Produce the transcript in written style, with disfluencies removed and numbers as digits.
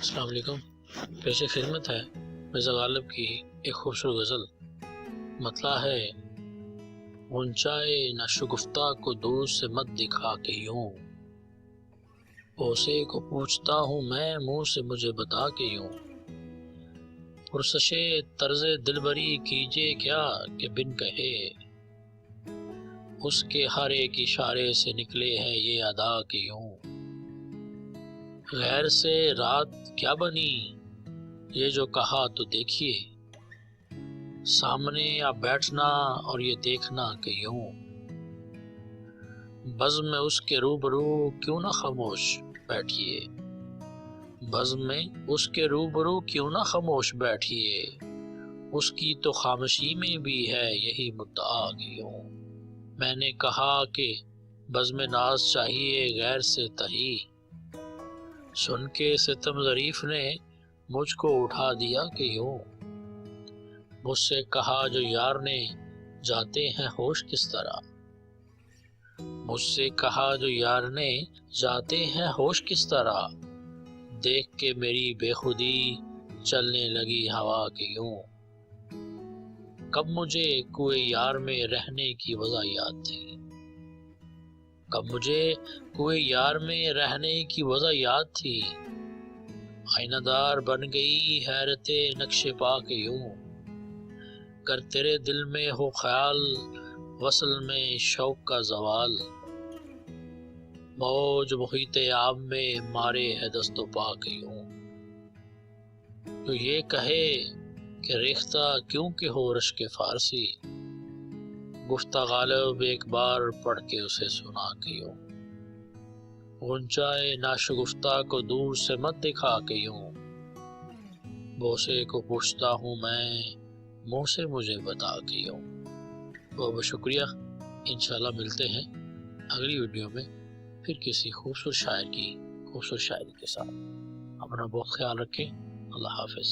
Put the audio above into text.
السلام علیکم۔ پیش خدمت ہے مرزا غالب کی ایک خوبصورت غزل۔ مطلع ہے: غنچائے ناشگفتہ کو دور سے مت دکھا کے یوں، بوسے کو پوچھتا ہوں میں منہ سے مجھے بتا کے یوں، پرسش طرز دلبری کیجے کیا کہ بن کہے، اس کے ہر ایک اشارے سے نکلے ہے یہ ادا کہ یوں، غیر سے رات کیا بنی یہ جو کہا تو دیکھیے، سامنے آ بیٹھنا اور یہ دیکھنا کہ یوں، بزم میں اس کے روبرو کیوں نہ خاموش بیٹھیے، بزم میں اس کے روبرو کیوں نہ خاموش بیٹھیے، اس کی تو خاموشی میں بھی ہے یہی مدعا کہ یوں، میں نے کہا کہ بزم ناز چاہیے غیر سے تہی، سن کے ستم ظریف نے مجھ کو اٹھا دیا کہ یوں، مجھ سے کہا جو یار نے جاتے ہیں ہوش کس طرح، مجھ سے کہا جو یار نے جاتے ہیں ہوش کس طرح، دیکھ کے میری بے خودی چلنے لگی ہوا کہ یوں، کب مجھے کوئے یار میں رہنے کی وجہ یاد تھی، کب مجھے کوئے یار میں رہنے کی وجہ یاد تھی، آئینہ دار بن گئی حیرت نقش پا کے یوں، گر تیرے دل میں ہو خیال وصل میں شوق کا زوال، موج محیط آب میں مارے ہے دست و پا کے یوں، تو یہ کہے کہ ریختہ کیوں کہ ہو رشک فارسی، گفتہ غالب ایک بار پڑھ کے اسے سنا کے یوں، غنچائے ناشگفتہ کو دور سے مت دکھا کے یوں، بوسے کو پوچھتا ہوں میں منہ سے مجھے بتا کے یوں۔ بہت بہت شکریہ۔ انشاءاللہ ملتے ہیں اگلی ویڈیو میں پھر کسی خوبصورت شاعر کی خوبصورت شاعری کے ساتھ۔ اپنا بہت خیال رکھیں۔ اللہ حافظ۔